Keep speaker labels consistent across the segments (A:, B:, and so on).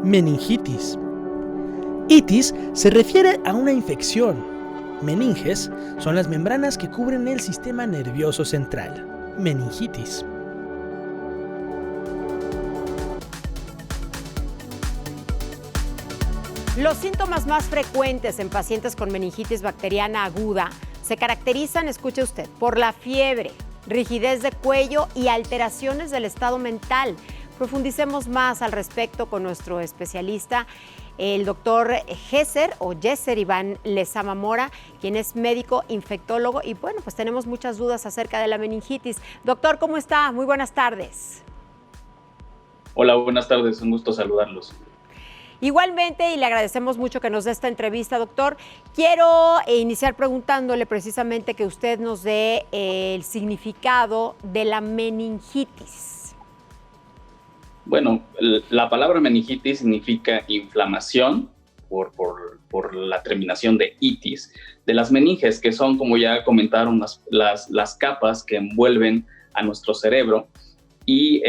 A: Meningitis. Itis se refiere a una infección. Meninges son las membranas que cubren el sistema nervioso central. Meningitis.
B: Los síntomas más frecuentes en pacientes con meningitis bacteriana aguda se caracterizan, escuche usted, por la fiebre, rigidez de cuello y alteraciones del estado mental. Profundicemos más al respecto con nuestro especialista, el doctor Jesser Iván Lezama Mora, quien es médico infectólogo, y bueno, pues tenemos muchas dudas acerca de la meningitis. Doctor, ¿cómo está? Muy buenas tardes.
C: Hola, buenas tardes, un gusto saludarlos.
B: Igualmente, y le agradecemos mucho que nos dé esta entrevista, doctor. Quiero iniciar preguntándole precisamente que usted nos dé el significado de la meningitis.
C: Bueno, la palabra meningitis significa inflamación por la terminación de itis, de las meninges, que son, como ya comentaron, las capas que envuelven a nuestro cerebro y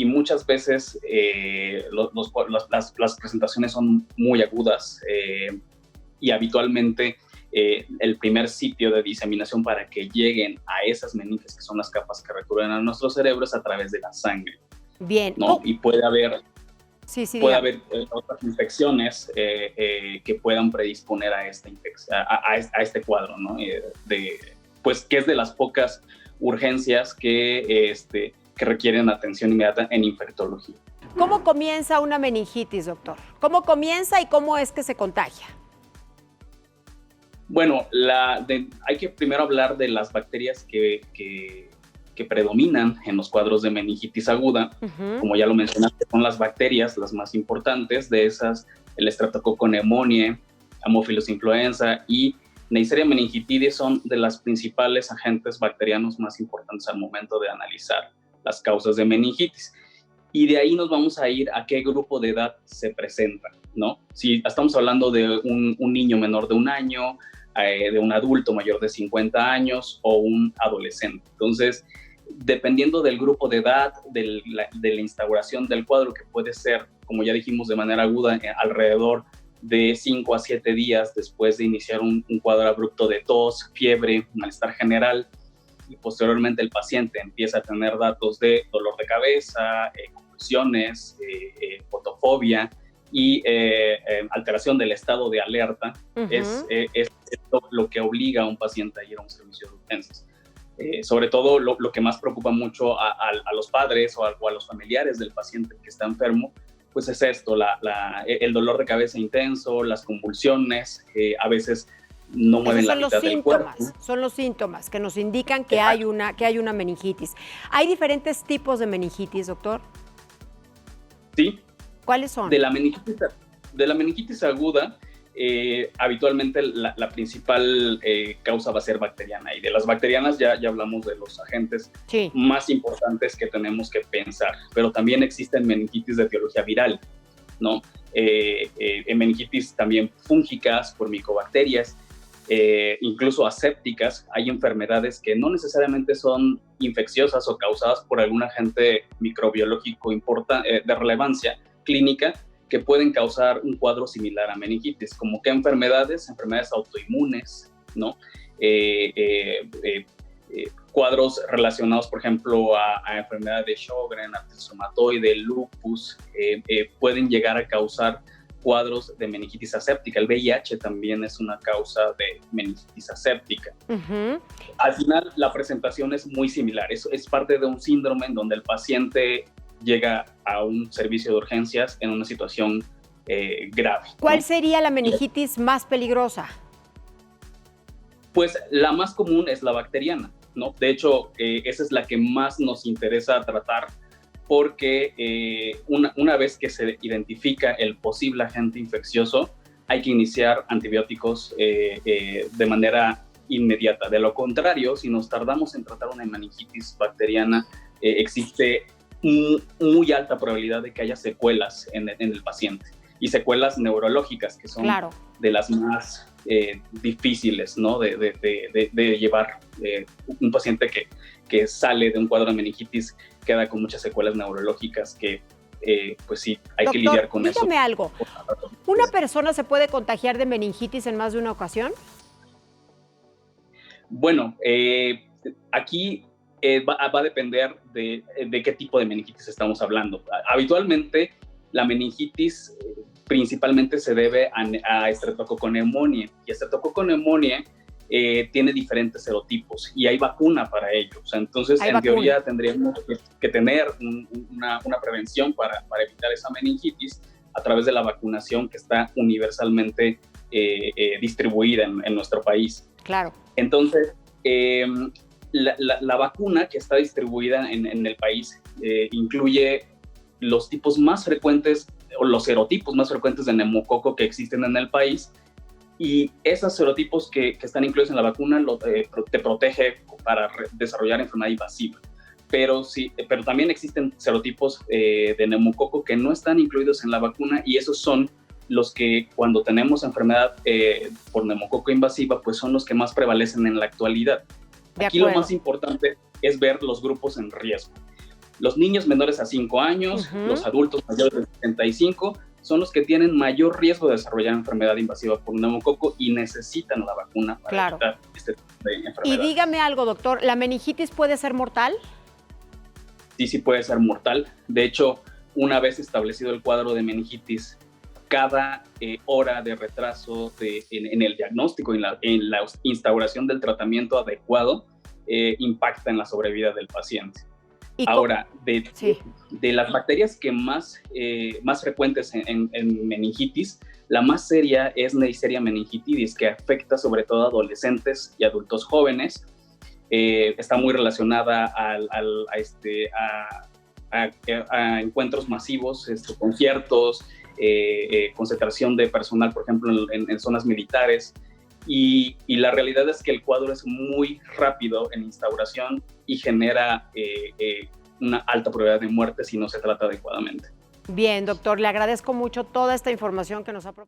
C: muchas veces las presentaciones son muy agudas y habitualmente el primer sitio de diseminación para que lleguen a esas meninges, que son las capas que recubren a nuestro cerebro, es a través de la sangre.
B: Bien.
C: ¿No? Y puede haber otras infecciones que puedan predisponer a esta a este cuadro, ¿no? Pues que es de las pocas urgencias que requieren atención inmediata en infectología.
B: ¿Cómo comienza una meningitis, doctor? ¿Cómo comienza y cómo es que se contagia?
C: Bueno, hay que primero hablar de las bacterias que predominan en los cuadros de meningitis aguda. Como ya lo mencionaste, son las bacterias las más importantes. De esas, el Streptococcus pneumoniae, Haemophilus influenza y Neisseria meningitidis son de las principales agentes bacterianos más importantes al momento de analizar las causas de meningitis. Y de ahí nos vamos a ir a qué grupo de edad se presenta, ¿no? Si estamos hablando de un niño menor de 1 año, de un adulto mayor de 50 años o un adolescente. Entonces, dependiendo del grupo de edad, de la instauración del cuadro, que puede ser, como ya dijimos, de manera aguda, alrededor de 5 a 7 días después de iniciar un cuadro abrupto de tos, fiebre, malestar general, y posteriormente el paciente empieza a tener datos de dolor de cabeza, convulsiones, fotofobia y alteración del estado de alerta. Es esto lo que obliga a un paciente a ir a un servicio de urgencias. Sobre todo lo que más preocupa mucho a los padres o a los familiares del paciente que está enfermo, pues es esto, el dolor de cabeza intenso, las convulsiones, a veces no mueven la mitad del cuerpo.
B: Son los síntomas que nos indican que hay una meningitis. ¿Hay diferentes tipos de meningitis, doctor?
C: Sí.
B: ¿Cuáles son?
C: De la meningitis aguda, habitualmente la principal causa va a ser bacteriana, y de las bacterianas ya hablamos de los agentes más importantes que tenemos que pensar, pero también existen meningitis de etiología viral, ¿no? Meningitis también fúngicas por micobacterias, incluso asépticas. Hay enfermedades que no necesariamente son infecciosas o causadas por algún agente microbiológico de relevancia clínica, que pueden causar un cuadro similar a meningitis, como que enfermedades autoinmunes, ¿no? Cuadros relacionados, por ejemplo, a enfermedad de Sjögren, artritis reumatoide, lupus, pueden llegar a causar cuadros de meningitis aséptica. El VIH también es una causa de meningitis aséptica. Al final, la presentación es muy similar. Es parte de un síndrome en donde el paciente llega a un servicio de urgencias en una situación grave.
B: ¿Cuál sería la meningitis más peligrosa?
C: Pues la más común es la bacteriana, ¿no? De hecho, esa es la que más nos interesa tratar, porque una vez que se identifica el posible agente infeccioso, hay que iniciar antibióticos de manera inmediata. De lo contrario, si nos tardamos en tratar una meningitis bacteriana, existe muy alta probabilidad de que haya secuelas en el paciente, y secuelas neurológicas, que son de las más difíciles, ¿no? de llevar. Un paciente que sale de un cuadro de meningitis queda con muchas secuelas neurológicas que pues sí, hay
B: Doctor,
C: que lidiar con eso.
B: Dígame algo, ¿una persona se puede contagiar de meningitis en más de una ocasión?
C: Bueno, aquí va a depender de qué tipo de meningitis estamos hablando. Habitualmente, la meningitis principalmente se debe a Streptococcus pneumoniae, y Streptococcus pneumoniae tiene diferentes serotipos y hay vacuna para ello. O sea, entonces, en teoría, tendríamos que tener una prevención para evitar esa meningitis a través de la vacunación que está universalmente distribuida en nuestro país.
B: Claro.
C: Entonces, la vacuna que está distribuida en el país incluye los tipos más frecuentes o los serotipos más frecuentes de neumococo que existen en el país, y esos serotipos que están incluidos en la vacuna te protege para desarrollar enfermedad invasiva. Pero también existen serotipos de neumococo que no están incluidos en la vacuna, y esos son los que cuando tenemos enfermedad por neumococo invasiva, pues son los que más prevalecen en la actualidad. Aquí lo más importante es ver los grupos en riesgo. Los niños menores a 5 años, los adultos mayores de 75, son los que tienen mayor riesgo de desarrollar enfermedad invasiva por neumococo y necesitan la vacuna para evitar este tipo de enfermedad.
B: Y dígame algo, doctor, ¿la meningitis puede ser mortal?
C: Sí puede ser mortal. De hecho, una vez establecido el cuadro de meningitis, cada hora de retraso en el diagnóstico, en la instauración del tratamiento adecuado, impacta en la sobrevida del paciente. Ahora, de las bacterias que más frecuentes en meningitis, la más seria es Neisseria meningitidis, que afecta sobre todo a adolescentes y adultos jóvenes. Está muy relacionada a encuentros masivos, conciertos, concentración de personal, por ejemplo, en zonas militares. Y la realidad es que el cuadro es muy rápido en instauración y genera una alta probabilidad de muerte si no se trata adecuadamente.
B: Bien, doctor, le agradezco mucho toda esta información que nos ha proporcionado.